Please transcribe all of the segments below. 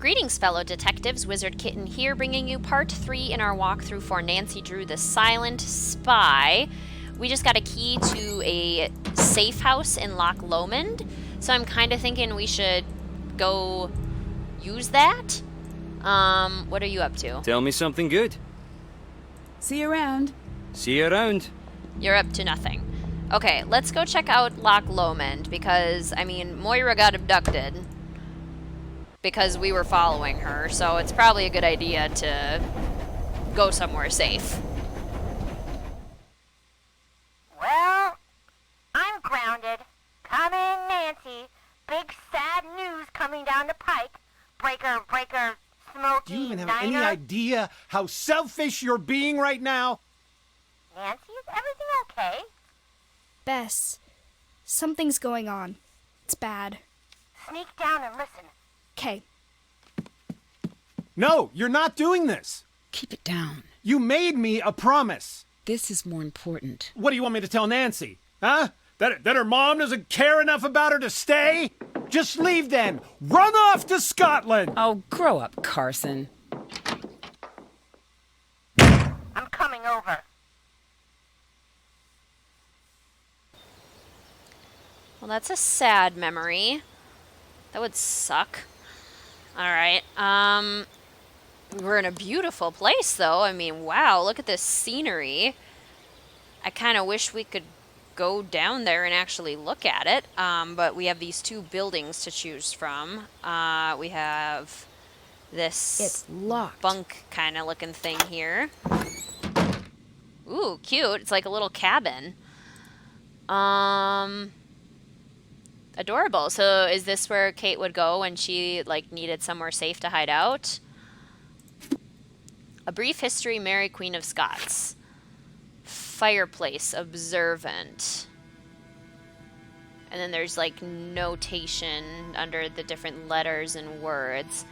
Greetings, fellow detectives. Wizard Kitten here, bringing you part 3 in our walkthrough for Nancy Drew the Silent Spy. We just got a key to a safe house in Loch Lomond, so I'm kind of thinking we should go use that. What are you up to? Tell me something good. See you around. See you around. You're up to nothing. Okay, let's go check out Loch Lomond, because, I mean, Moira got abducted because we were following her, so it's probably a good idea to go somewhere safe. Well, I'm grounded. Come in, Nancy. Big sad news coming down the pike. Breaker, Smokey, Do you even have Diner. any idea how selfish you're being right now? Nancy, is everything okay? Bess, something's going on. It's bad. Sneak down and listen. 'Kay. No, you're not doing this. Keep it down. You made me a promise. This is more important. What do you want me to tell Nancy? Huh? That her mom doesn't care enough about her to stay? Just leave then. Run off to Scotland. Oh, grow up, Carson. I'm coming over. Well, that's a sad memory. That would suck. Alright, we're in a beautiful place, though. I mean, wow, look at this scenery. I kind of wish we could go down there and actually look at it, but we have these two buildings to choose from. We have this It's locked. bunk kind of looking thing here. Ooh, cute. It's like a little cabin. Adorable. So is this where Kate would go when she, like, needed somewhere safe to hide out? A Brief History, Mary Queen of Scots. Fireplace, observant. And then there's, like, notation under the different letters and words.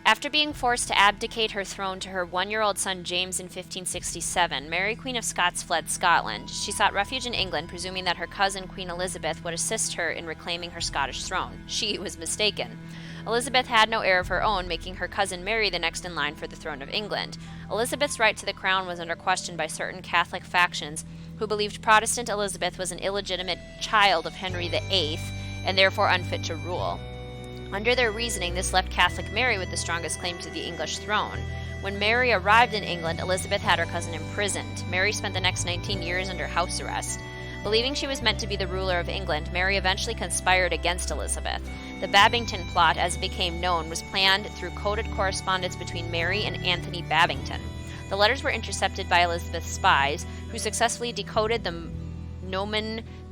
After being forced to abdicate her throne to her 1-year-old son James in 1567, Mary Queen of Scots fled Scotland. She sought refuge in England, presuming that her cousin Queen Elizabeth would assist her in reclaiming her Scottish throne. She was mistaken. Elizabeth had no heir of her own, making her cousin Mary the next in line for the throne of England. Elizabeth's right to the crown was under question by certain Catholic factions who believed Protestant Elizabeth was an illegitimate child of Henry VIII and therefore unfit to rule. Under their reasoning, this left Catholic Mary with the strongest claim to the English throne. When Mary arrived in England, Elizabeth had her cousin imprisoned. Mary spent the next 19 years under house arrest. Believing she was meant to be the ruler of England, Mary eventually conspired against Elizabeth. The Babington plot, as it became known, was planned through coded correspondence between Mary and Anthony Babington. The letters were intercepted by Elizabeth's spies, who successfully decoded the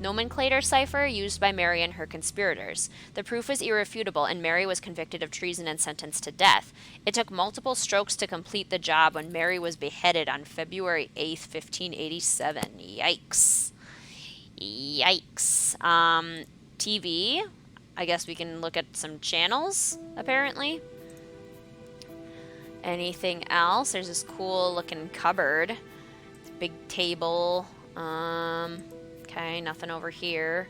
nomenclator cipher used by Mary and her conspirators. The proof was irrefutable, and Mary was convicted of treason and sentenced to death. It took multiple strokes to complete the job when Mary was beheaded on February 8th, 1587. Yikes. Yikes. TV. I guess we can look at some channels, apparently. Anything else? There's this cool looking cupboard. Big table. Okay, nothing over here.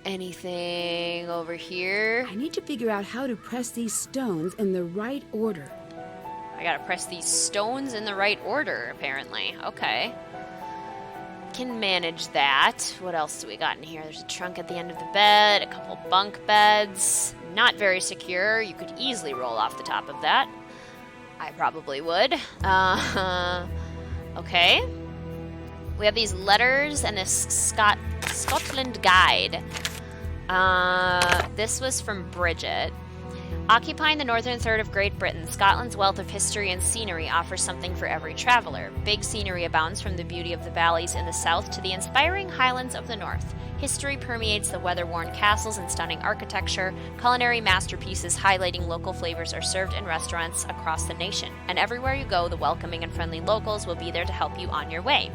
Anything over here? I need to figure out how to press these stones in the right order. I gotta press these stones in the right order, apparently. Okay. Can manage that. What else do we got in here? There's a trunk at the end of the bed, a couple bunk beds. Not very secure. You could easily roll off the top of that. I probably would. Okay. We have these letters and this Scotland guide. This was from Bridget. Occupying the northern third of Great Britain, Scotland's wealth of history and scenery offers something for every traveler. Big scenery abounds, from the beauty of the valleys in the south to the inspiring highlands of the north. History permeates the weather-worn castles and stunning architecture. Culinary masterpieces highlighting local flavors are served in restaurants across the nation. And everywhere you go, the welcoming and friendly locals will be there to help you on your way.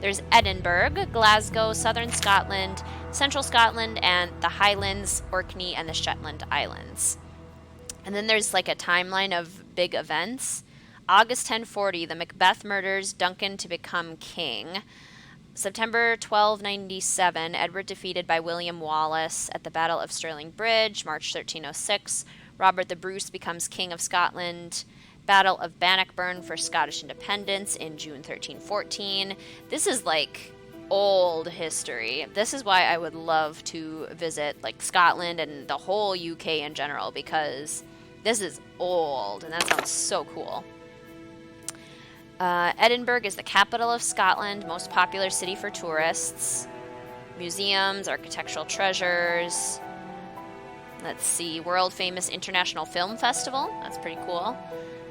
There's Edinburgh, Glasgow, southern Scotland, central Scotland, and the Highlands, Orkney, and the Shetland Islands. And then there's like a timeline of big events. August 1040, the Macbeth murders Duncan to become king. September 1297, Edward defeated by William Wallace at the Battle of Stirling Bridge. March 1306, Robert the Bruce becomes King of Scotland. Battle of Bannockburn for Scottish independence in June 1314. This is like old history. This is why I would love to visit like Scotland and the whole UK in general, because this is old and that sounds so cool. Edinburgh is the capital of Scotland, most popular city for tourists. Museums, architectural treasures. Let's see, world famous International Film Festival. That's pretty cool.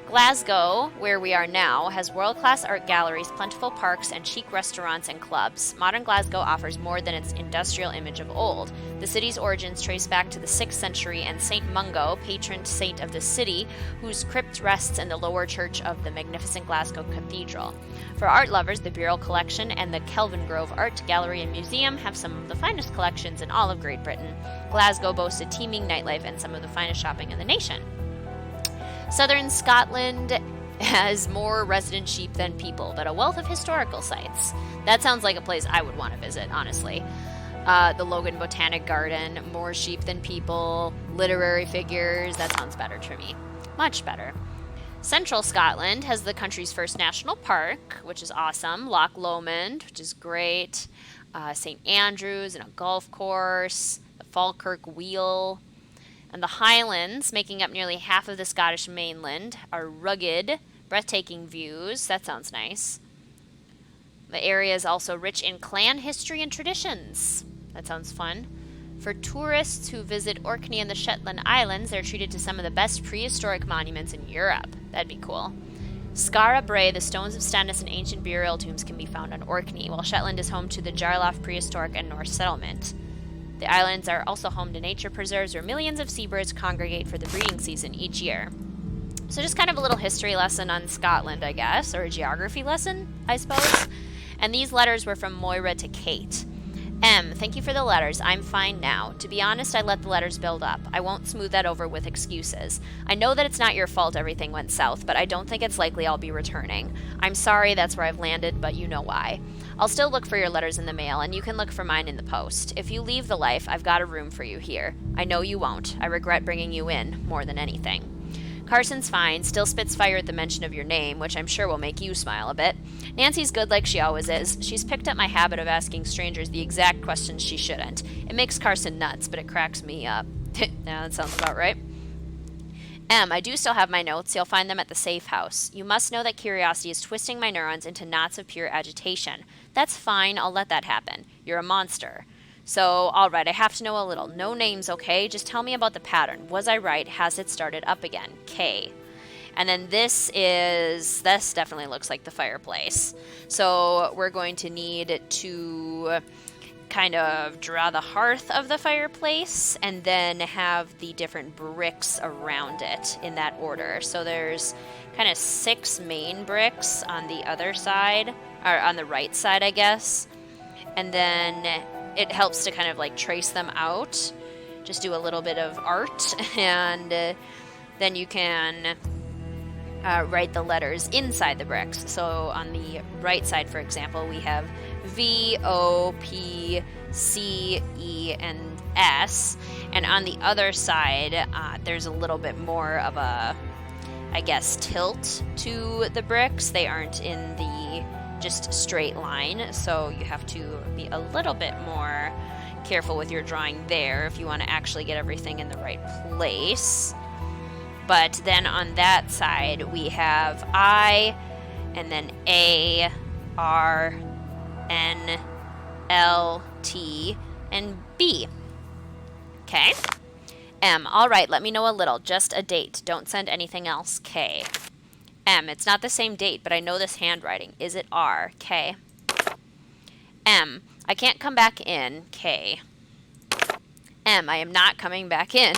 Glasgow, where we are now, has world-class art galleries, plentiful parks, and chic restaurants and clubs. Modern Glasgow offers more than its industrial image of old. The city's origins trace back to the 6th century, and St. Mungo, patron saint of the city, whose crypt rests in the lower church of the magnificent Glasgow Cathedral. For art lovers, the Bureau Collection and the Kelvingrove Art Gallery and Museum have some of the finest collections in all of Great Britain. Glasgow boasts a teeming nightlife and some of the finest shopping in the nation. Southern Scotland has more resident sheep than people, but a wealth of historical sites. That sounds like a place I would want to visit, honestly. The Logan Botanic Garden, more sheep than people, literary figures, that sounds better to me. Much better. Central Scotland has the country's first national park, which is awesome. Loch Lomond, which is great. St. Andrews and a golf course. The Falkirk Wheel. And the Highlands, making up nearly half of the Scottish mainland, are rugged, breathtaking views. That sounds nice. The area is also rich in clan history and traditions. That sounds fun. For tourists who visit Orkney and the Shetland Islands, they're treated to some of the best prehistoric monuments in Europe. That'd be cool. Skara Brae, the stones of Stennis and ancient burial tombs can be found on Orkney, while Shetland is home to the Jarlath prehistoric and Norse settlement. The islands are also home to nature preserves where millions of seabirds congregate for the breeding season each year. So just kind of a little history lesson on Scotland, I guess, or a geography lesson, I suppose. And these letters were from Moira to Kate. M, thank you for the letters. I'm fine now. To be honest, I let the letters build up. I won't smooth that over with excuses. I know that it's not your fault everything went south, but I don't think it's likely I'll be returning. I'm sorry that's where I've landed, but you know why. I'll still look for your letters in the mail, and you can look for mine in the post. If you leave the life, I've got a room for you here. I know you won't. I regret bringing you in more than anything. Carson's fine, still spits fire at the mention of your name, which I'm sure will make you smile a bit. Nancy's good like she always is. She's picked up my habit of asking strangers the exact questions she shouldn't. It makes Carson nuts, but it cracks me up. Yeah, that sounds about right. M, I do still have my notes. You'll find them at the safe house. You must know that curiosity is twisting my neurons into knots of pure agitation. That's fine, I'll let that happen. You're a monster. So, alright, I have to know a little. No names, okay? Just tell me about the pattern. Was I right? Has it started up again? K. And then this definitely looks like the fireplace. So, we're going to need to kind of draw the hearth of the fireplace and then have the different bricks around it in that order. So, there's kind of 6 main bricks on the other side, or on the right side, I guess. And then it helps to kind of like trace them out. Just do a little bit of art, and then you can write the letters inside the bricks. So on the right side, for example, we have V, O, P, C, E, and S. And on the other side, there's a little bit more of a, I guess, tilt to the bricks. They aren't in the just straight line, so you have to be a little bit more careful with your drawing there if you want to actually get everything in the right place. But then on that side we have I, and then A, R, N, L, T, and B. Okay. M, alright, let me know a little, just a date, don't send anything else. K. M, it's not the same date, but I know this handwriting. Is it R? K. M, I can't come back in. K. M, I am not coming back in.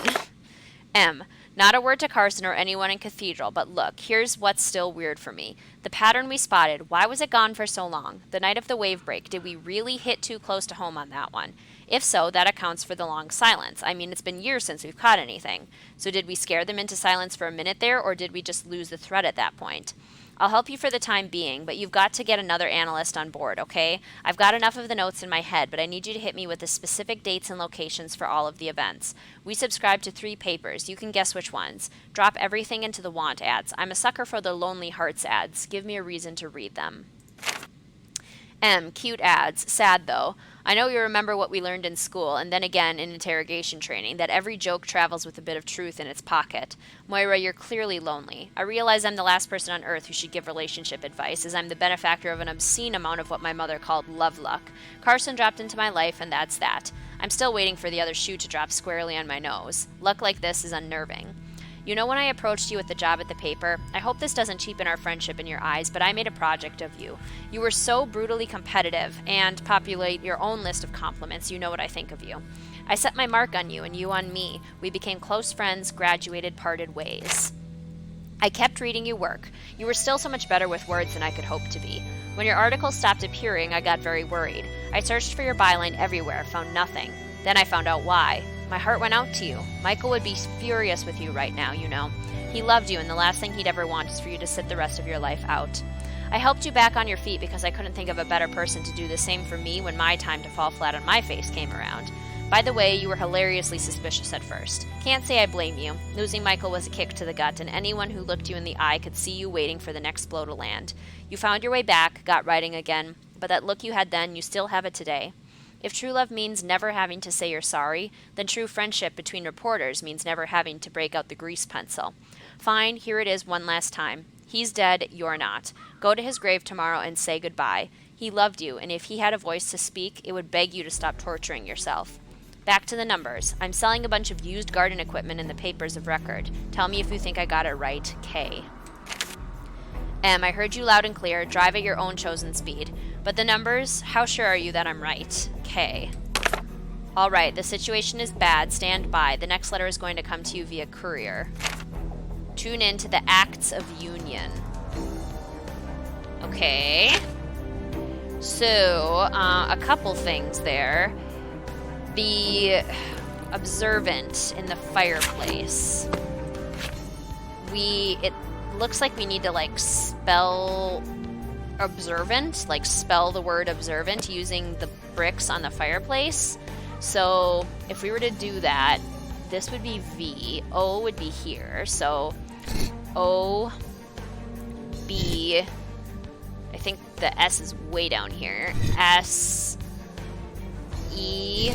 M, not a word to Carson or anyone in Cathedral, but look, here's what's still weird for me. The pattern we spotted, why was it gone for so long? The night of the wave break, did we really hit too close to home on that one? If so, that accounts for the long silence. I mean, it's been years since we've caught anything. So did we scare them into silence for a minute there, or did we just lose the thread at that point? I'll help you for the time being, but you've got to get another analyst on board, okay? I've got enough of the notes in my head, but I need you to hit me with the specific dates and locations for all of the events. We subscribe to 3 papers. You can guess which ones. Drop everything into the want ads. I'm a sucker for the Lonely Hearts ads. Give me a reason to read them. M. Cute ads. Sad, though. I know you remember what we learned in school, and then again in interrogation training, that every joke travels with a bit of truth in its pocket. Moira, you're clearly lonely. I realize I'm the last person on earth who should give relationship advice, as I'm the benefactor of an obscene amount of what my mother called love luck. Carson dropped into my life, and that's that. I'm still waiting for the other shoe to drop squarely on my nose. Luck like this is unnerving. You know, when I approached you with the job at the paper, I hope this doesn't cheapen our friendship in your eyes, but I made a project of you. You were so brutally competitive, and populate your own list of compliments, you know what I think of you. I set my mark on you, and you on me. We became close friends, graduated, parted ways. I kept reading you work. You were still so much better with words than I could hope to be. When your articles stopped appearing, I got very worried. I searched for your byline everywhere, found nothing. Then I found out why. My heart went out to you. Michael would be furious with you right now, you know. He loved you, and the last thing he'd ever want is for you to sit the rest of your life out. I helped you back on your feet because I couldn't think of a better person to do the same for me when my time to fall flat on my face came around. By the way, you were hilariously suspicious at first. Can't say I blame you. Losing Michael was a kick to the gut, and anyone who looked you in the eye could see you waiting for the next blow to land. You found your way back, got writing again, but that look you had then, you still have it today. If true love means never having to say you're sorry, then true friendship between reporters means never having to break out the grease pencil. Fine, here it is one last time. He's dead, you're not. Go to his grave tomorrow and say goodbye. He loved you, and if he had a voice to speak, it would beg you to stop torturing yourself. Back to the numbers. I'm selling a bunch of used garden equipment in the papers of record. Tell me if you think I got it right. K. M. I heard you loud and clear. Drive at your own chosen speed. But the numbers? How sure are you that I'm right? K. All right, the situation is bad. Stand by. The next letter is going to come to you via courier. Tune in to the Acts of Union. Okay. So, a couple things there. The observant in the fireplace. It looks like we need to, like, spell observant, like spell the word observant using the bricks on the fireplace. So if we were to do that, this would be V, O would be here, so O, B, I think the S is way down here, S, E,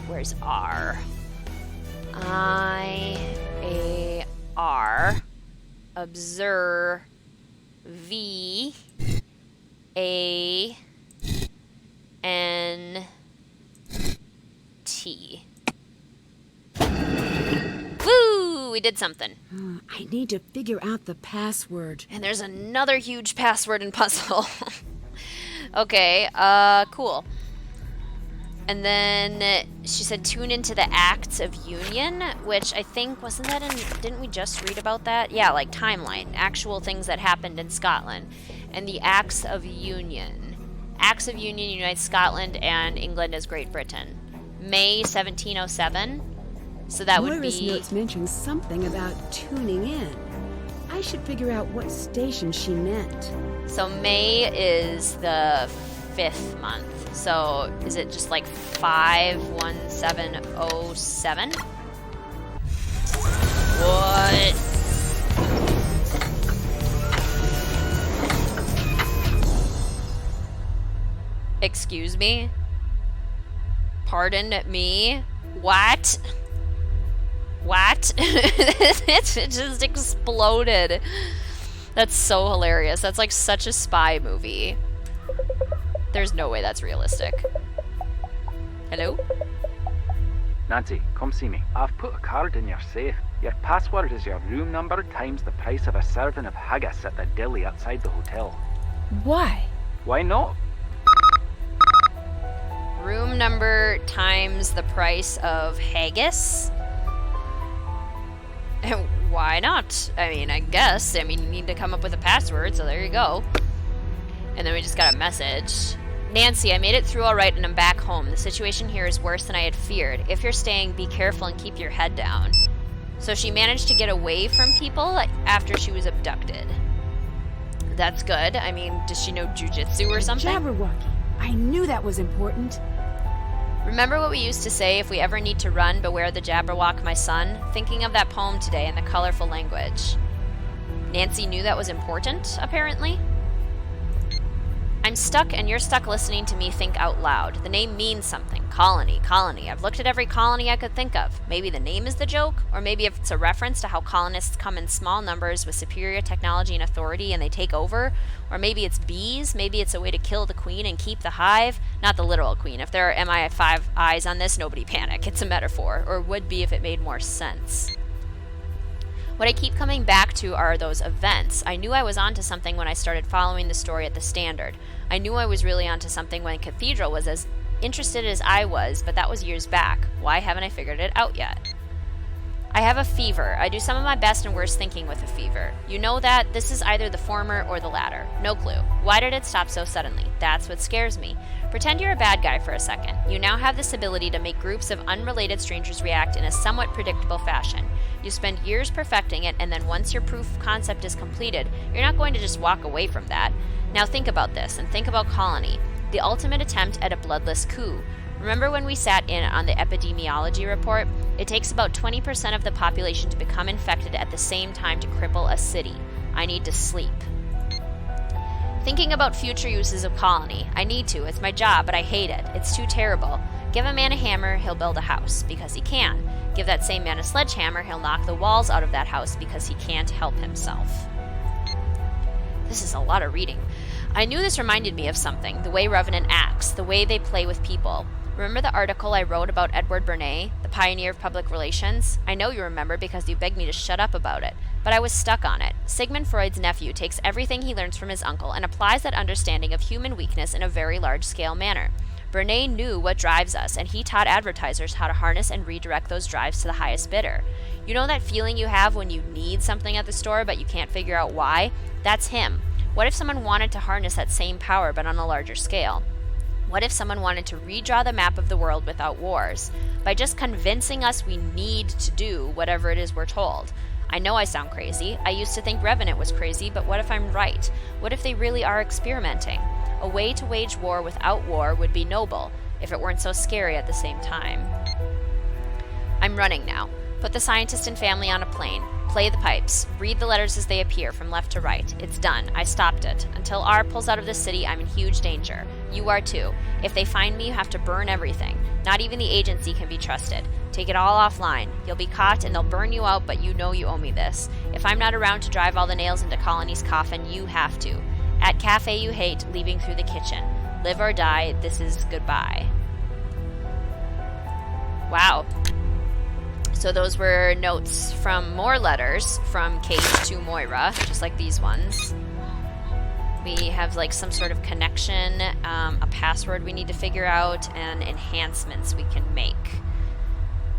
where's R? I, A, R, observe, V, A, N, T. Woo! We did something. I need to figure out the password. And there's another huge password and puzzle. Okay, cool. And then she said tune into the Acts of Union, which I think, wasn't that in, didn't we just read about that? Yeah, like timeline, actual things that happened in Scotland. And the Acts of Union. Acts of Union unites Scotland and England as Great Britain. May 1707. So that would Moira's be... notes mentioned something about tuning in. I should figure out what station she meant. So May is the 5th month. So is it just like 51707? What? Excuse me? Pardon me? What? What? It just exploded. That's so hilarious. That's like such a spy movie. There's no way that's realistic. Hello? Nancy, come see me. I've put a card in your safe. Your password is your room number times the price of a serving of haggis at the deli outside the hotel. Why? Why not? Room number times the price of haggis? Why not? I mean, I guess. I mean, you need to come up with a password, so there you go. And then we just got a message. Nancy, I made it through all right and I'm back home. The situation here is worse than I had feared. If you're staying, be careful and keep your head down. So she managed to get away from people after she was abducted. That's good. I mean, does she know jujitsu or something? Jabberwocky. I knew that was important. Remember what we used to say, if we ever need to run, beware the Jabberwock, my son? Thinking of that poem today in the colorful language. Nancy knew that was important, apparently. I'm stuck, and you're stuck listening to me think out loud. The name means something. Colony, colony. I've looked at every colony I could think of. Maybe the name is the joke, or maybe if it's a reference to how colonists come in small numbers with superior technology and authority and they take over. Or maybe it's bees. Maybe it's a way to kill the queen and keep the hive. Not the literal queen. If there are MI5 eyes on this, nobody panic. It's a metaphor, or would be if it made more sense. What I keep coming back to are those events. I knew I was onto something when I started following the story at the Standard. I knew I was really onto something when Cathedral was as interested as I was, but that was years back. Why haven't I figured it out yet? I have a fever. I do some of my best and worst thinking with a fever. You know that this is either the former or the latter. No clue. Why did it stop so suddenly? That's what scares me. Pretend you're a bad guy for a second. You now have this ability to make groups of unrelated strangers react in a somewhat predictable fashion. You spend years perfecting it, and then once your proof of concept is completed, you're not going to just walk away from that. Now think about this, and think about Colony, the ultimate attempt at a bloodless coup. Remember when we sat in on the epidemiology report? It takes about 20% of the population to become infected at the same time to cripple a city. I need to sleep. Thinking about future uses of Colony. I need to. It's my job, but I hate it. It's too terrible. Give a man a hammer, he'll build a house, because he can. Give that same man a sledgehammer, he'll knock the walls out of that house because he can't help himself. This is a lot of reading. I knew this reminded me of something, the way Revenant acts, the way they play with people. Remember the article I wrote about Edward Bernays, the pioneer of public relations? I know you remember because you begged me to shut up about it, but I was stuck on it. Sigmund Freud's nephew takes everything he learns from his uncle and applies that understanding of human weakness in a very large-scale manner. Bernays knew what drives us, and he taught advertisers how to harness and redirect those drives to the highest bidder. You know that feeling you have when you need something at the store but you can't figure out why? That's him. What if someone wanted to harness that same power but on a larger scale? What if someone wanted to redraw the map of the world without wars? By just convincing us we need to do whatever it is we're told. I know I sound crazy. I used to think Revenant was crazy, but what if I'm right? What if they really are experimenting? A way to wage war without war would be noble, if it weren't so scary at the same time. I'm running now. Put the scientist and family on a plane. Play the pipes. Read the letters as they appear from left to right. It's done. I stopped it. Until R pulls out of the city, I'm in huge danger. You are too. If they find me, you have to burn everything. Not even the agency can be trusted. Take it all offline. You'll be caught and they'll burn you out, but you know you owe me this. If I'm not around to drive all the nails into Colony's coffin, you have to. At Cafe You Hate, leaving through the kitchen. Live or die, this is goodbye. Wow. So those were notes from more letters from Kate to Moira, just like these ones. We have like some sort of connection, a password we need to figure out, and enhancements we can make.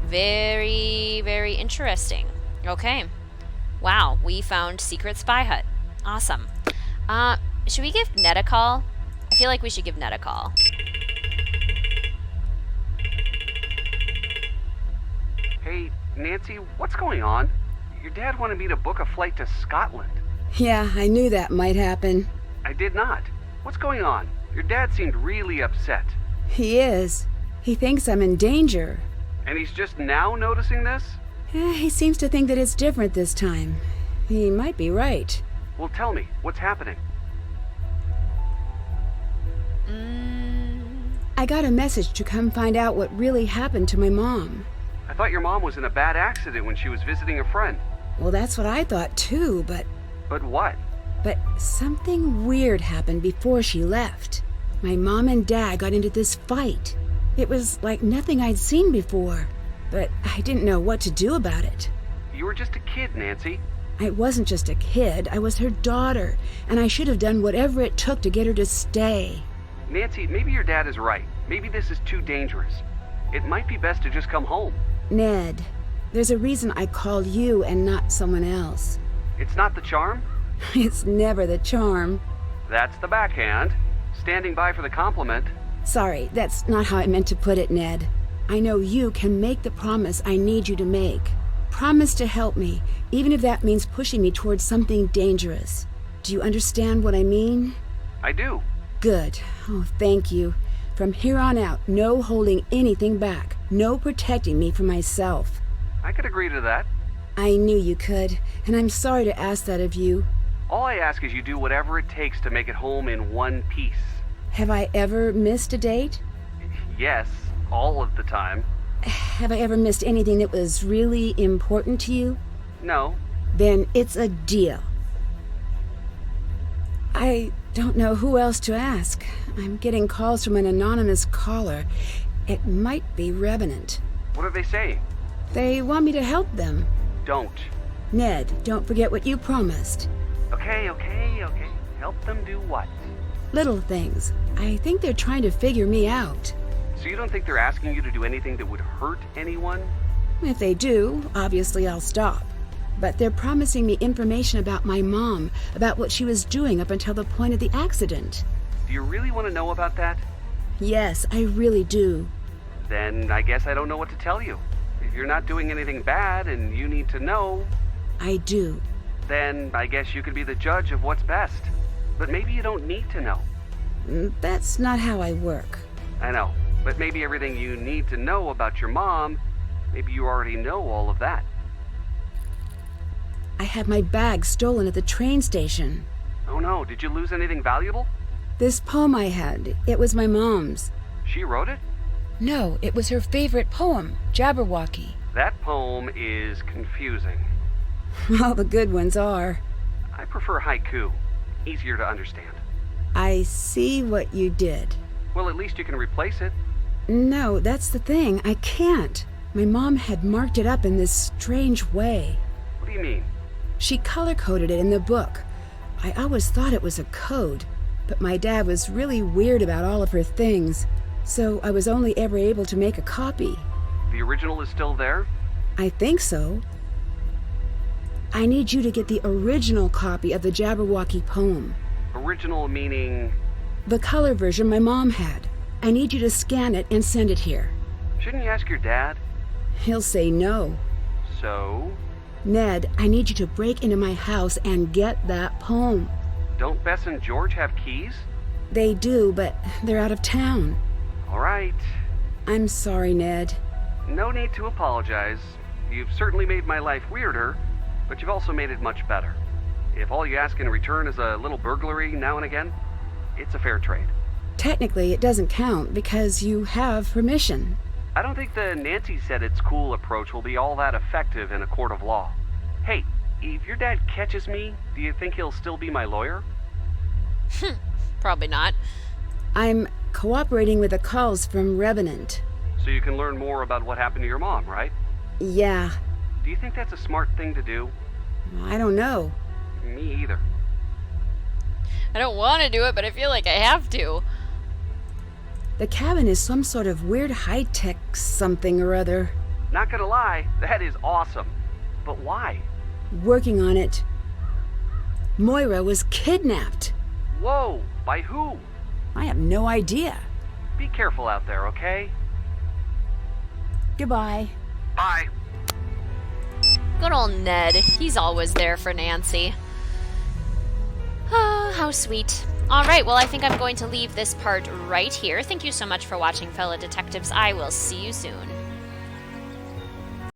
Very, very interesting. Okay. Wow, we found Secret Spy Hut. Awesome. Should we give Ned a call? I feel like we should give Ned a call. Hey, Nancy, what's going on? Your dad wanted me to book a flight to Scotland. Yeah, I knew that might happen. I did not. What's going on? Your dad seemed really upset. He is. He thinks I'm in danger. And he's just now noticing this? He seems to think that it's different this time. He might be right. Well, tell me, what's happening? I got a message to come find out what really happened to my mom. I thought your mom was in a bad accident when she was visiting a friend. Well, that's what I thought too, but But what? Something weird happened before she left. My mom and dad got into this fight. It was like nothing I'd seen before, but I didn't know what to do about it. You were just a kid, Nancy. I wasn't just a kid, I was her daughter, and I should have done whatever it took to get her to stay. Nancy, maybe your dad is right. Maybe this is too dangerous. It might be best to just come home. Ned, there's a reason I called you and not someone else. It's not the charm? It's never the charm. That's the backhand. Standing by for the compliment. Sorry, that's not how I meant to put it, Ned. I know you can make the promise I need you to make. Promise to help me, even if that means pushing me towards something dangerous. Do you understand what I mean? I do. Good. Oh, thank you. From here on out, no holding anything back. No protecting me from myself. I could agree to that. I knew you could, and I'm sorry to ask that of you. All I ask is you do whatever it takes to make it home in one piece. Have I ever missed a date? Yes, all of the time. Have I ever missed anything that was really important to you? No. Then it's a deal. I don't know who else to ask. I'm getting calls from an anonymous caller. It might be Revenant. What are they saying? They want me to help them. Don't. Ned, don't forget what you promised. Okay. Help them do what? Little things. I think they're trying to figure me out. So you don't think they're asking you to do anything that would hurt anyone? If they do, obviously I'll stop. But they're promising me information about my mom, about what she was doing up until the point of the accident. Do you really want to know about that? Yes, I really do. Then I guess I don't know what to tell you. If you're not doing anything bad and you need to know, I do. then I guess you could be the judge of what's best. But maybe you don't need to know. That's not how I work. I know, but maybe everything you need to know about your mom, maybe you already know all of that. I had my bag stolen at the train station. Oh no, did you lose anything valuable? This poem I had, it was my mom's. She wrote it? No, it was her favorite poem, Jabberwocky. That poem is confusing. All the good ones are. I prefer haiku. Easier to understand. I see what you did. Well, at least you can replace it. No, that's the thing. I can't. My mom had marked it up in this strange way. What do you mean? She color-coded it in the book. I always thought it was a code, but my dad was really weird about all of her things, so I was only ever able to make a copy. The original is still there? I think so. I need you to get the original copy of the Jabberwocky poem. Original meaning... The color version my mom had. I need you to scan it and send it here. Shouldn't you ask your dad? He'll say no. So? Ned, I need you to break into my house and get that poem. Don't Bess and George have keys? They do, but they're out of town. All right. I'm sorry, Ned. No need to apologize. You've certainly made my life weirder, but you've also made it much better. If all you ask in return is a little burglary now and again, it's a fair trade. Technically, it doesn't count because you have permission. I don't think the Nancy said it's cool approach will be all that effective in a court of law. Hey, if your dad catches me, do you think he'll still be my lawyer? Probably not. I'm cooperating with the calls from Revenant. So you can learn more about what happened to your mom, right? Yeah, Do you think that's a smart thing to do? I don't know. Me either. I don't want to do it, but I feel like I have to. The cabin is some sort of weird high-tech something or other. Not gonna lie, that is awesome. But why? Working on it. Moira was kidnapped. Whoa, by who? I have no idea. Be careful out there, okay? Goodbye. Bye. Good old Ned. He's always there for Nancy. Oh, how sweet. Alright, well, I think I'm going to leave this part right here. Thank you so much for watching, fellow detectives. I will see you soon.